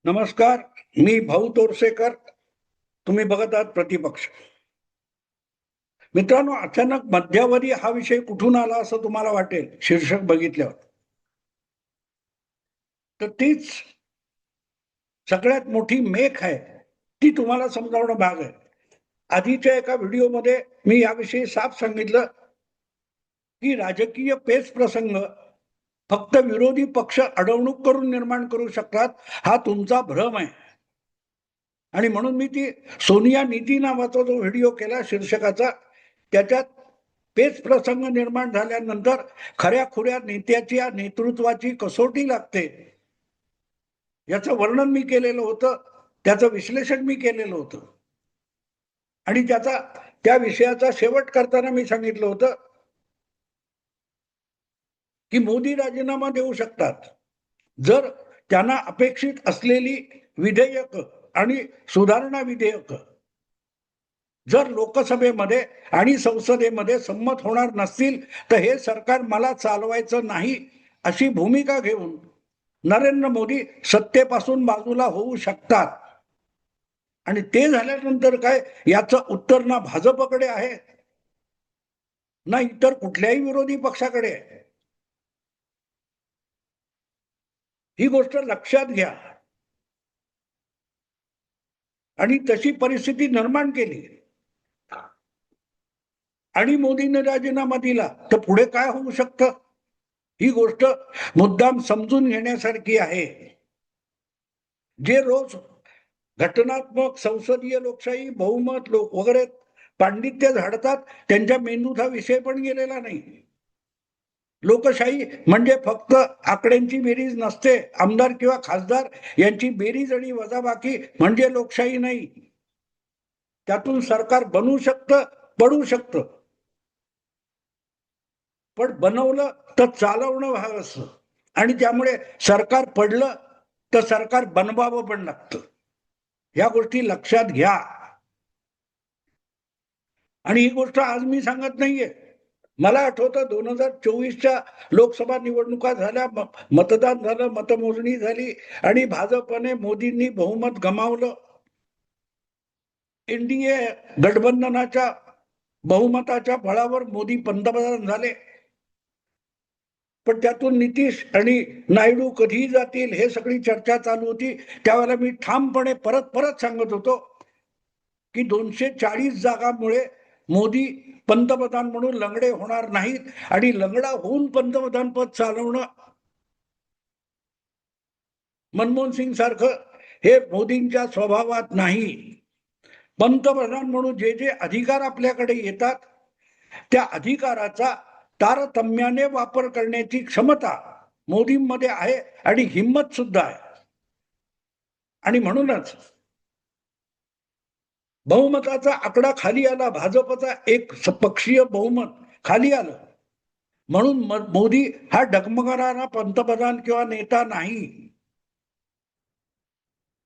नमस्कार. मी भाऊ तोरसेकर. तुम्ही बघत आहात प्रतिपक्ष. मित्रांनो, अचानक मध्यावधी हा विषय कुठून आला असं तुम्हाला वाटेल शीर्षक बघितल्यावर. तर तीच सगळ्यात मोठी मेख आहे, ती तुम्हाला समजावणं भाग आहे. आधीच्या एका व्हिडिओमध्ये मी याविषयी साफ सांगितलं की राजकीय पेच प्रसंग फक्त विरोधी पक्ष अडवणूक करून निर्माण करू शकतात, हा तुमचा भ्रम आहे. आणि म्हणून मी ती सोनिया नीती नावाचा जो व्हिडिओ केला शीर्षकाचा, त्याच्यात पेच प्रसंग निर्माण झाल्यानंतर खऱ्या खुऱ्या नेत्याची या नेतृत्वाची कसोटी लागते याचं वर्णन मी केलेलं होतं, त्याचं विश्लेषण मी केलेलं होतं. आणि त्या विषयाचा शेवट करताना मी सांगितलं होतं की मोदी राजीनामा देऊ शकतात जर त्यांना अपेक्षित असलेली विधेयक आणि सुधारणा विधेयक जर लोकसभेमध्ये आणि संसदेमध्ये संमत होणार नसतील, तर हे सरकार मला चालवायचं नाही अशी भूमिका घेऊन नरेंद्र मोदी सत्तेपासून बाजूला होऊ शकतात. आणि ते झाल्यानंतर काय, याचं उत्तर ना भाजपकडे आहे ना इतर कुठल्याही विरोधी पक्षाकडे आहे. ही गोष्ट लक्षात घ्या. आणि तशी परिस्थिती निर्माण केली आणि मोदींनी राजीनामा दिला, तर पुढे काय होऊ शकतं, ही गोष्ट मुद्दाम समजून घेण्यासारखी आहे. जे रोज घटनात्मक संसदीय लोकशाही बहुमत लोक वगैरे पांडित्य झाडतात, त्यांच्या मेंदूत हा विषय पण गेलेला नाही. लोकशाही म्हणजे फक्त आकड्यांची बेरीज नसते. आमदार किंवा खासदार यांची बेरीज आणि वजाबाकी म्हणजे लोकशाही नाही. त्यातून सरकार बनू शकतं, पडू शकतं, पण बनवलं तर चालवणं भाग असतं. आणि त्यामुळे सरकार पडलं तर सरकार बनवावं पण लागतं. या गोष्टी लक्षात घ्या. आणि ही गोष्ट आज मी सांगत नाहीये. मला आठवतं 2024च्या लोकसभा निवडणुका झाल्या, मतदान झालं, मतमोजणी झाली आणि भाजपने मोदींनी बहुमत गमावलं. एनडीए गठबंधनाच्या बहुमताच्या बळावर मोदी पंतप्रधान झाले. पण त्यातून नितीश आणि नायडू कधी जातील हे सगळी चर्चा चालू होती. त्यावेळेला मी ठामपणे परत परत सांगत होतो की 240 जागांमुळे मोदी पंतप्रधान म्हणून लंगडे होणार नाहीत आणि लंगडा होऊन पंतप्रधान पद चालवणं मनमोहन सिंग सारखं हे मोदींच्या स्वभावात नाही. पंतप्रधान म्हणून जे जे अधिकार आपल्याकडे येतात, त्या अधिकाराचा तारतम्याने वापर करण्याची क्षमता मोदींमध्ये आहे आणि हिंमत सुद्धा आहे. आणि म्हणूनच बहुमताचा आकडा खाली आला, भाजपचा एक पक्षीय बहुमत खाली आलं, म्हणून मोदी हा डगमगणारा पंतप्रधान किंवा नेता नाही.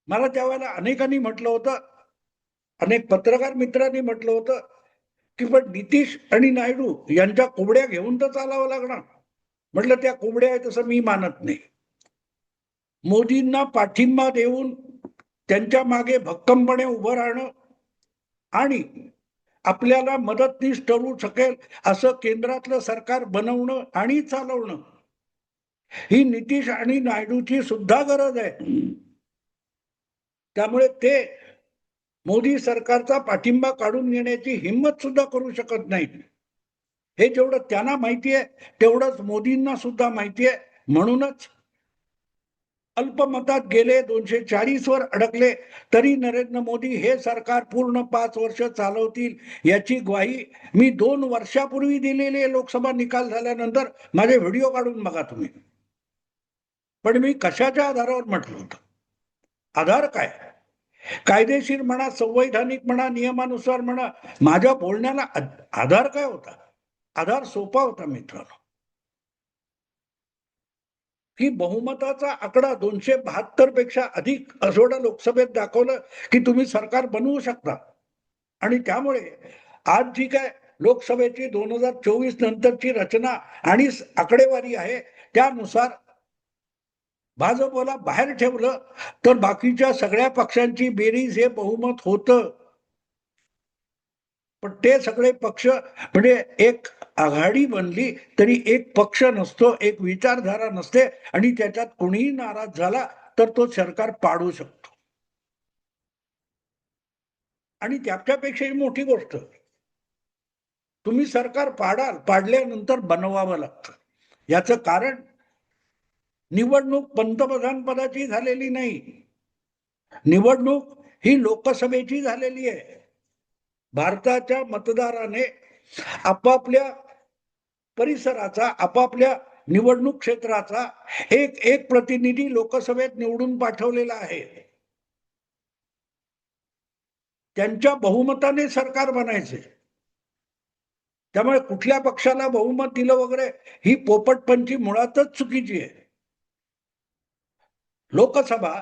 मला त्यावेळेला अनेकांनी म्हटलं होतं, अनेक पत्रकार मित्रांनी म्हटलं होतं की पण नितीश आणि नायडू यांच्या कोबड्या घेऊन तर चालावं लागणार. म्हटलं त्या कोबड्या आहेत असं मी मानत नाही. मोदींना पाठिंबा देऊन त्यांच्या मागे भक्कमपणे उभं राहणं आणि आपल्याला मदतनीस ठरू शकेल असं केंद्रातलं सरकार बनवणं आणि चालवणं, ही नितीश आणि नायडूची सुद्धा गरज आहे. त्यामुळे ते मोदी सरकारचा पाठिंबा काढून घेण्याची हिंमत सुद्धा करू शकत नाहीत. हे जेवढं त्यांना माहिती आहे तेवढंच मोदींना सुद्धा माहिती आहे. म्हणूनच अल्पमतात गेले, 240 वर अडकले, तरी नरेंद्र मोदी हे सरकार पूर्ण 5 वर्ष चालवतील याची ग्वाही मी 2 वर्षापूर्वी दिलेले लोकसभा निकाल झाल्यानंतर माझे व्हिडिओ काढून बघा तुम्ही. पण मी कशाच्या आधारावर म्हटलं होतं, आधार काय, कायदेशीर म्हणा, संवैधानिक म्हणा, नियमानुसार म्हणा, माझ्या बोलण्याला आधार काय होता? आधार सोपा होता मित्रांनो, की बहुमताचा आकडा 272 पेक्षा अधिक असोडा लोकसभेत दाखवलं की तुम्ही सरकार बनवू शकता. आणि त्यामुळे आज जी काय लोकसभेची 2024 नंतरची रचना आणि आकडेवारी आहे, त्यानुसार भाजपला बाहेर ठेवलं तर बाकीच्या सगळ्या पक्षांची बेरीज हे बहुमत होतं. पण ते सगळे पक्ष म्हणजे एक आघाडी बनली तरी एक पक्ष नसतो, एक विचारधारा नसते आणि त्याच्यात कोणीही नाराज झाला तर तो सरकार पाडू शकतो. आणि त्याच्यापेक्षाही मोठी गोष्ट, तुम्ही सरकार पाडाल, पाडल्यानंतर बनवावं लागतं. याचं कारण निवडणूक पंतप्रधान पदाची झालेली नाही, निवडणूक ही लोकसभेची झालेली आहे. भारताच्या मतदाराने आपापल्या परिसराचा, आपापल्या निवडणूक क्षेत्राचा एक एक प्रतिनिधी लोकसभेत निवडून पाठवलेला आहे. त्यांच्या बहुमताने सरकार बनायचे. त्यामुळे कुठल्या पक्षाला बहुमत दिलं वगैरे ही पोपटपंची मुळातच चुकीची आहे. लोकसभा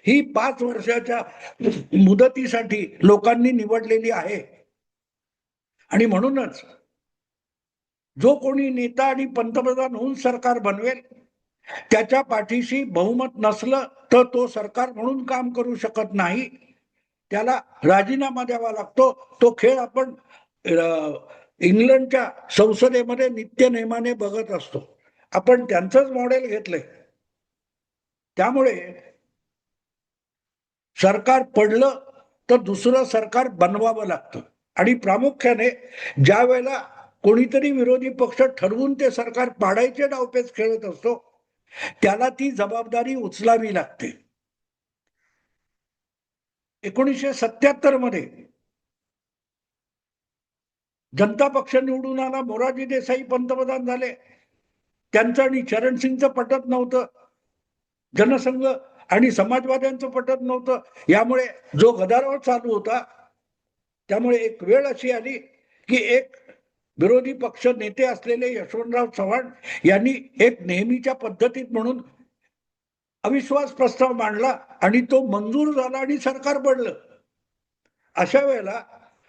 ही 5 वर्षाच्या मुदतीसाठी लोकांनी निवडलेली आहे आणि म्हणूनच जो कोणी नेता आणि पंतप्रधान होऊन सरकार बनवेल त्याच्या पाठीशी बहुमत नसलं तर तो सरकार म्हणून काम करू शकत नाही. त्याला राजीनामा द्यावा लागतो. तो खेळ आपण इंग्लंडच्या संसदेमध्ये नित्य नेमाने बघत असतो. आपण त्यांचंच मॉडेल घेतलंय. त्यामुळे सरकार पडलं तर दुसरं सरकार बनवावं लागतं आणि प्रामुख्याने ज्या वेळेला कोणीतरी विरोधी पक्ष ठरवून ते सरकार पाडायचे डावपेच खेळत असतो त्याला ती जबाबदारी उचलावी लागते. 1977 मध्ये जनता पक्ष निवडून आला, मोरारजी देसाई पंतप्रधान झाले. त्यांचं आणि चरणसिंगचं पटत नव्हतं, जनसंघ आणि समाजवाद्यांचं पटत नव्हतं. यामुळे जो गदारोळ चालू होता त्यामुळे एक वेळ अशी आली की एक विरोधी पक्ष नेते असलेले यशवंतराव चव्हाण यांनी एक नेहमीच्या पद्धतीत म्हणून अविश्वास प्रस्ताव मांडला आणि तो मंजूर झाला आणि सरकार पडलं. अशा वेळेला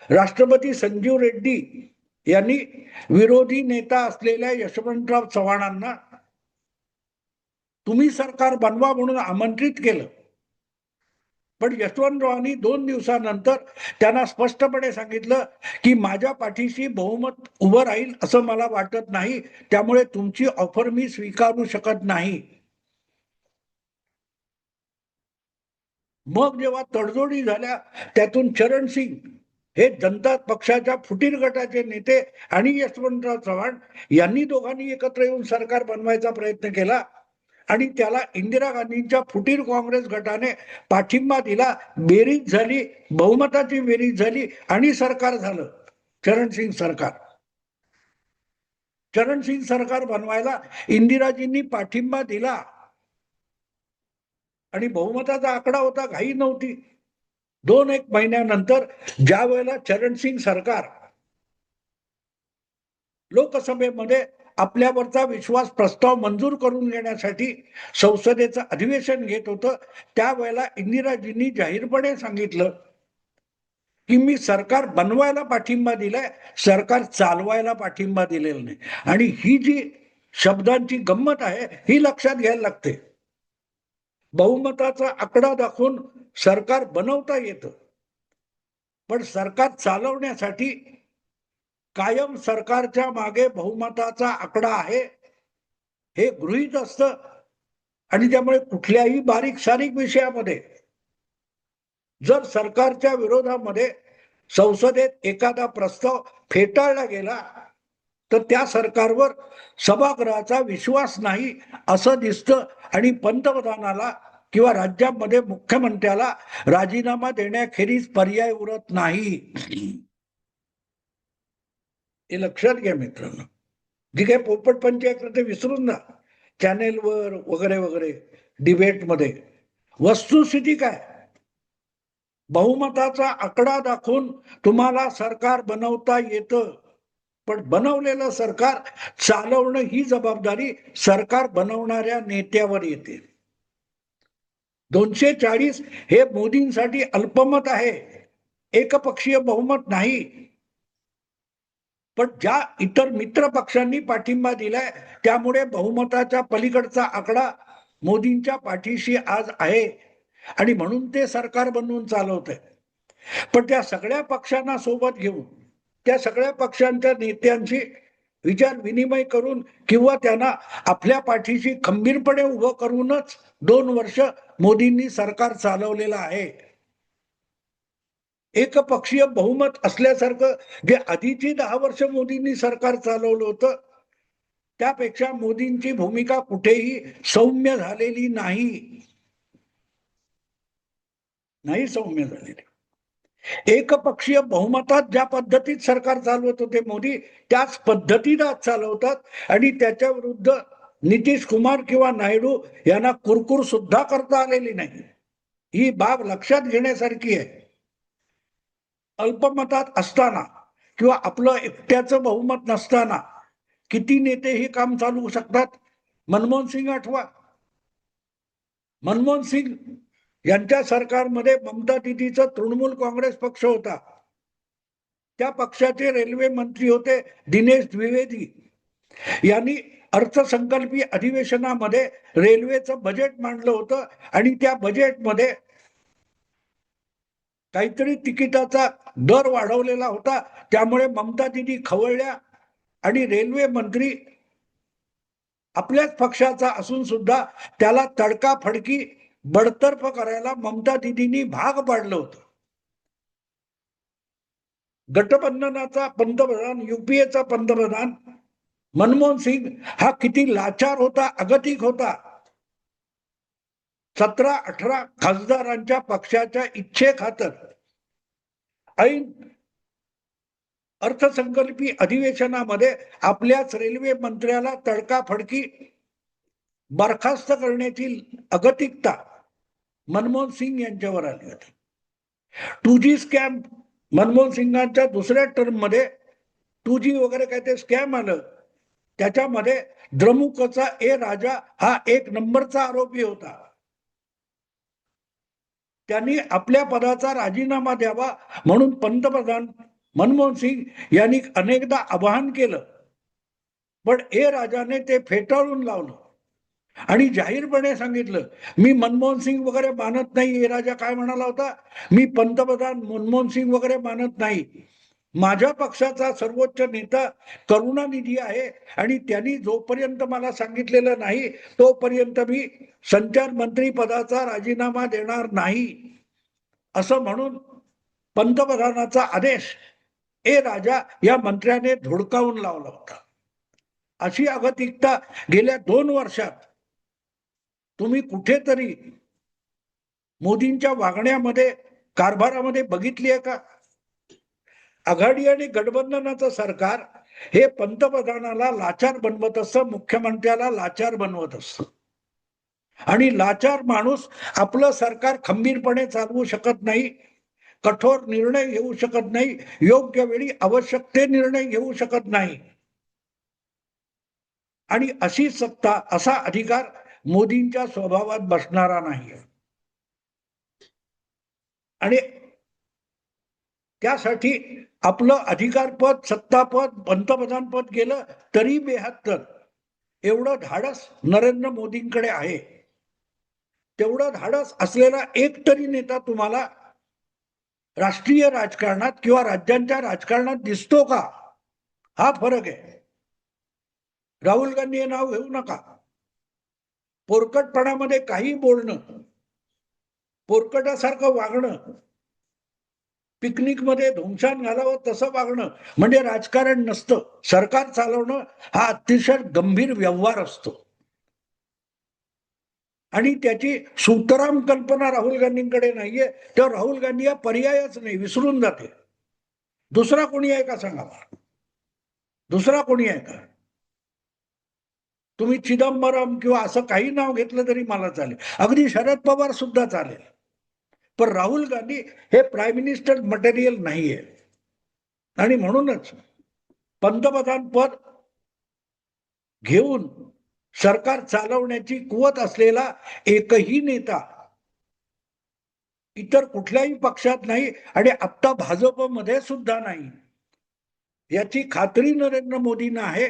राष्ट्रपती संजीव रेड्डी यांनी विरोधी नेता असलेल्या यशवंतराव चव्हाणांना तुम्ही सरकार बनवा म्हणून आमंत्रित केलं. पण यशवंतरावांनी 2 दिवसानंतर त्यांना स्पष्टपणे सांगितलं की माझ्या पाठीशी बहुमत उभं राहील असं मला वाटत नाही, त्यामुळे तुमची ऑफर मी स्वीकारू शकत नाही. मग जेव्हा तडजोडी झाल्या त्यातून चरणसिंग हे जनता पक्षाच्या फुटीर गटाचे नेते आणि यशवंतराव चव्हाण यांनी दोघांनी एकत्र येऊन सरकार बनवायचा प्रयत्न केला आणि त्याला इंदिरा गांधींच्या फुटीर काँग्रेस गटाने पाठिंबा दिला. बेरीज झाली, बहुमताची बेरीज झाली आणि सरकार झालं चरणसिंग सरकार. चरणसिंग सरकार बनवायला इंदिराजींनी पाठिंबा दिला आणि बहुमताचा आकडा होता, घाई नव्हती. 2-1 महिन्यानंतर ज्या वेळेला चरणसिंग सरकार लोकसभेमध्ये आपल्यावरचा विश्वास प्रस्ताव मंजूर करून घेण्यासाठी संसदेचं अधिवेशन घेत होतं त्यावेळेला इंदिराजींनी जाहीरपणे सांगितलं की मी सरकार बनवायला पाठिंबा दिलाय, सरकार चालवायला पाठिंबा दिलेला नाही. आणि ही जी शब्दांची गंमत आहे ही लक्षात घ्यायला लागते. बहुमताचा आकडा दाखवून सरकार बनवता येतं, पण सरकार चालवण्यासाठी कायम सरकारच्या मागे बहुमताचा आकडा आहे हे गृहीत असतं आणि त्यामुळे कुठल्याही बारीक सारीक विषयामध्ये जर सरकारच्या विरोधामध्ये संसदेत एखादा प्रस्ताव फेटाळला गेला तर त्या सरकारवर सभागृहाचा विश्वास नाही असं दिसतं आणि पंतप्रधानाला किंवा राज्यामध्ये मुख्यमंत्र्याला राजीनामा देण्याखेरीज पर्याय उरत नाही. हे लक्षात घ्या मित्रांनो. जी काही पोपटपंची आहे ते विसरून जा चॅनेलवर वगैरे वगैरे डिबेटमध्ये. वस्तुस्थिती काय, बहुमताचा आकडा दाखवून तुम्हाला सरकार बनवता येतं, पण बनवलेलं सरकार चालवणं ही जबाबदारी सरकार बनवणाऱ्या नेत्यावर येते. 240 हे मोदींसाठी अल्पमत आहे, एकपक्षीय बहुमत नाही. पण ज्या इतर मित्र पक्षांनी पाठिंबा दिलाय त्यामुळे बहुमताच्या पलीकडचा आकडा मोदींच्या पाठीशी आज आहे आणि म्हणून ते सरकार बनवून चालवत आहे. पण त्या सगळ्या पक्षांना सोबत घेऊन, त्या सगळ्या पक्षांच्या नेत्यांशी विचार विनिमय करून किंवा त्यांना आपल्या पाठीशी खंबीरपणे उभं करूनच 2 वर्ष मोदींनी सरकार चालवलेलं आहे. एकपक्षीय बहुमत असल्यासारखं जे आधीची 10 वर्ष मोदींनी सरकार चालवलं होतं त्यापेक्षा मोदींची भूमिका कुठेही सौम्य झालेली नाही सौम्य झालेली. एकपक्षीय बहुमतात ज्या पद्धतीत सरकार चालवत होते मोदी त्याच पद्धतीत आज चालवतात आणि त्याच्या विरुद्ध नितीश कुमार किंवा नायडू यांना कुरकुर सुद्धा करता आलेली नाही. ही बाब लक्षात घेण्यासारखी आहे. अल्पमतात असताना किंवा आपलं एकट्याचं बहुमत नसताना किती नेते हे काम चालवू शकतात. मनमोहन सिंग आठवा. मनमोहन सिंग यांच्या सरकारमध्ये ममता दीदीचा तृणमूल काँग्रेस पक्ष होता. त्या पक्षाचे रेल्वे मंत्री होते दिनेश द्विवेदी. यांनी अर्थसंकल्पीय अधिवेशनामध्ये रेल्वेचं बजेट मांडलं होतं आणि त्या बजेटमध्ये काहीतरी तिकिटाचा दर वाढवलेला होता. त्यामुळे ममता दीदी खवळल्या आणि रेल्वे मंत्री आपल्याच पक्षाचा असून सुद्धा त्याला तडकाफडकी बडतर्फ करायला ममता दीदींनी भाग पाडलं होतं. गठबंधनाचा पंतप्रधान, युपीएचा पंतप्रधान मनमोहन सिंग हा किती लाचार होता, अगतिक होता. 17-18 खासदारांच्या पक्षाच्या इच्छेखातर ऐन अर्थसंकल्पीय अधिवेशनामध्ये आपल्याच रेल्वे मंत्र्याला तडकाफडकी बरखास्त करण्याची अगतिकता मनमोहन सिंग यांच्यावर आली होती. 2G स्कॅम मनमोहन सिंगांच्या दुसऱ्या टर्म मध्ये 2G वगैरे काय ते स्कॅम आलं. त्याच्यामध्ये द्रमुकचा ए राजा हा 1 नंबरचा आरोपी होता. त्यांनी आपल्या पदाचा राजीनामा द्यावा म्हणून पंतप्रधान मनमोहन सिंग यांनी अनेकदा आवाहन केलं. पण ए राजाने ते फेटाळून लावलं आणि जाहीरपणे सांगितलं, मी मनमोहन सिंग वगैरे मानत नाही. ए राजा काय म्हणाला होता, मी पंतप्रधान मनमोहन सिंग वगैरे मानत नाही. माझ्या पक्षाचा सर्वोच्च नेता करुणानिधी आहे आणि त्यांनी जोपर्यंत मला सांगितलेलं नाही तोपर्यंत मी संचार मंत्री पदाचा राजीनामा देणार नाही असं म्हणून पंतप्रधानाचा आदेश ए राजा या मंत्र्याने धुडकावून लावला होता. अशी अगतिकता गेल्या 2 वर्षात तुम्ही कुठेतरी मोदींच्या वागण्यामध्ये, कारभारामध्ये बघितली आहे का? आघाडी आणि गठबंधनाचं सरकार हे पंतप्रधानाला लाचार बनवत असतं, मुख्यमंत्र्याला लाचार बनवत असतं. आणि लाचार माणूस आपलं सरकार खंबीरपणे चालवू शकत नाही, कठोर निर्णय घेऊ शकत नाही, योग्य वेळी आवश्यक ते निर्णय घेऊ शकत नाही. आणि अशी सत्ता, असा अधिकार मोदींच्या स्वभावात बसणारा नाही. आणि त्यासाठी आपलं अधिकारपद, सत्तापद, पंतप्रधानपद गेलं तरी 72 एवढं धाडस नरेंद्र मोदींकडे आहे. तेवढं धाडस असलेला एक तरी नेता तुम्हाला राष्ट्रीय राजकारणात किंवा राज्यांच्या राजकारणात दिसतो का? हा फरक आहे. राहुल गांधी हे नाव घेऊ नका. पोरकटपणामध्ये काही बोलणं, पोरकटासारखं वागणं, पिकनिक मध्ये धुमशान घालावं तसं वागणं म्हणजे राजकारण नसतं. सरकार चालवणं हा अतिशय गंभीर व्यवहार असतो आणि त्याची सुतराम कल्पना राहुल गांधींकडे नाहीये. तेव्हा राहुल गांधी हा पर्यायच नाही, विसरून जाते. दुसरा कोणी आहे का सांगा मला? दुसरा कोणी आहे का? तुम्ही चिदंबरम किंवा असं काही नाव घेतलं तरी मला चालेल, अगदी शरद पवार सुद्धा चालेल. पण राहुल गांधी हे प्राईम मिनिस्टर मटेरियल नाहीये आणि म्हणूनच पंतप्रधान पद घेऊन सरकार चालवण्याची कुवत असलेला एकही नेता इतर कुठल्याही पक्षात नाही आणि आता भाजपमध्ये सुद्धा नाही. याची खात्री नरेंद्र मोदींना आहे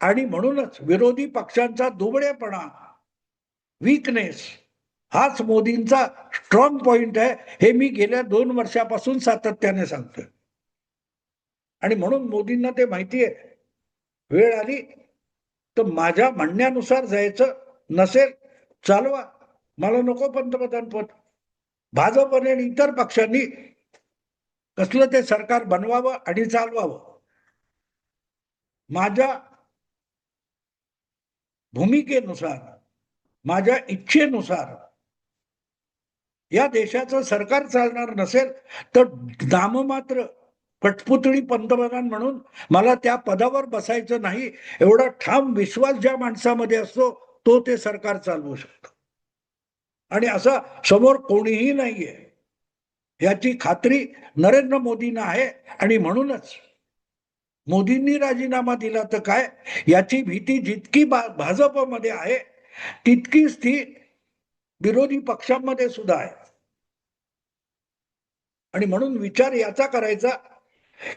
आणि म्हणूनच विरोधी पक्षांचा दुबळेपणा वीकनेस हाच मोदींचा स्ट्रॉंग पॉइंट आहे, हे मी गेल्या 2 वर्षापासून सातत्याने सांगतोय. आणि म्हणून मोदींना ते माहिती आहे, वेळ आली तर माझ्या म्हणण्यानुसार जायचं, नसेल चालवा, मला नको पंतप्रधान पद. भाजपने आणि इतर पक्षांनी कसलं ते सरकार बनवावं आणि चालवावं. माझ्या भूमिकेनुसार, माझ्या इच्छेनुसार या देशाचं सरकार चालणार नसेल तर नाममात्र कठपुतळी पंतप्रधान म्हणून मला त्या पदावर बसायचं नाही, एवढा ठाम विश्वास ज्या माणसामध्ये असतो तो ते सरकार चालवू शकतो. आणि असं समोर कोणीही नाहीये, याची खात्री नरेंद्र मोदींना आहे. आणि म्हणूनच मोदींनी राजीनामा दिला तर काय, याची भीती जितकी भाजपमध्ये आहे तितकीच ती विरोधी पक्षांमध्ये सुद्धा आहे. आणि म्हणून विचार याचा करायचा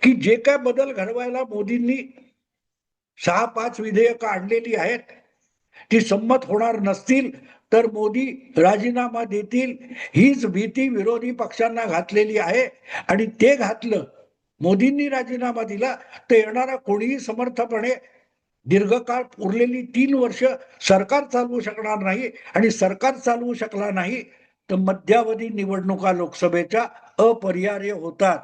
की जे काय बदल घडवायला मोदींनी 6-5 विधेयकं आणलेली आहेत, ती संमत होणार नसतील तर मोदी राजीनामा देतील, हीच भीती विरोधी पक्षांना घातलेली आहे. आणि ते घातलं, मोदींनी राजीनामा दिला तर येणारा कोणीही समर्थपणे दीर्घकाळ उरलेली 3 वर्ष सरकार चालवू शकणार नाही. आणि सरकार चालवू शकला नाही तर मध्यावधी निवडणुका लोकसभेच्या अपरिहार्य होतात.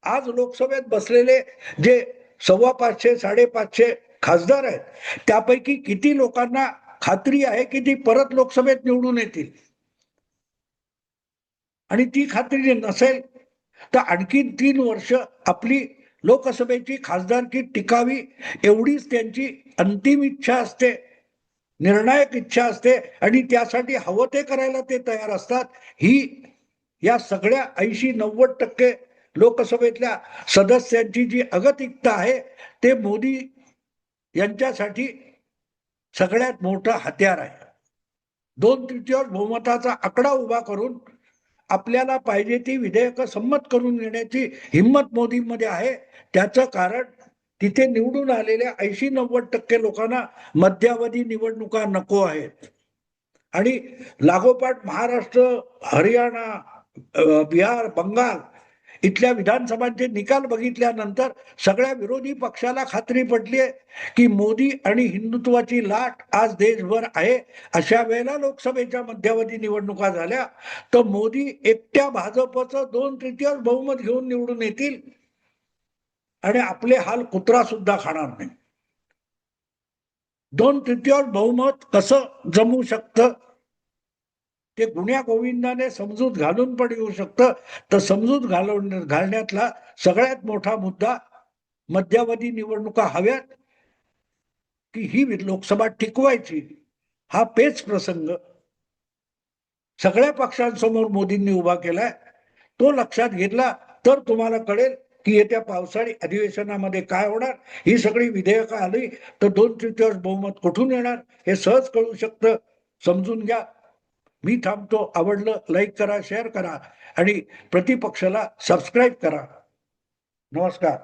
आज लोकसभेत बसलेले जे 550 550 खासदार आहेत, त्यापैकी किती लोकांना खात्री आहे की ती परत लोकसभेत निवडून येतील. आणि ती खात्री नसेल तर आणखी 3 वर्ष आपली लोकसभेची खासदारकी टिकावी एवढीच त्यांची अंतिम इच्छा असते, निर्णायक इच्छा असते. आणि त्यासाठी हवं ते करायला ते तयार असतात. ही या सगळ्या 80-90% लोकसभेतल्या सदस्यांची जी अगतिकता आहे, ते मोदी यांच्यासाठी सगळ्यात मोठं हत्यार आहे. 2/3 बहुमताचा आकडा उभा करून आपल्याला पाहिजे ती विधेयकं संमत करून घेण्याची हिंमत मोदींमध्ये आहे. त्याचं कारण तिथे निवडून आलेल्या 80-90% लोकांना मध्यावधी निवडणुका नको आहेत. आणि लागोपाठ महाराष्ट्र, हरियाणा, बिहार, बंगाल इथल्या विधानसभांचे निकाल बघितल्यानंतर सगळ्या विरोधी पक्षाला खात्री पटली आहे की मोदी आणि हिंदुत्वाची लाट आज देशभर आहे. अशा वेळेला लोकसभेच्या मध्यावधी निवडणुका झाल्या तर मोदी एकट्या भाजपचं 2/3 बहुमत घेऊन निवडून येतील आणि आपले हाल कुत्रा सुद्धा खाणार नाही. 2/3 बहुमत कसं जमू शकतं ते गुन्ह्या गोविंदाने समजूत घालून पण येऊ शकतं. तर समजूत घालण्यातला सगळ्यात मोठा मुद्दा मध्यावधी निवडणुका हव्यात की ही लोकसभा टिकवायची, हा पेच प्रसंग सगळ्या पक्षांसमोर मोदींनी उभा केलाय. तो लक्षात घेतला तर तुम्हाला कळेल की येत्या पावसाळी अधिवेशनामध्ये काय होणार. ही सगळी विधेयकं आली तर 2/3 बहुमत कुठून येणार हे सहज कळू शकतं. समजून घ्या. मी थांबतो. आवडलं लाईक करा, शेअर करा आणि प्रतिपक्षाला सबस्क्राईब करा. नमस्कार.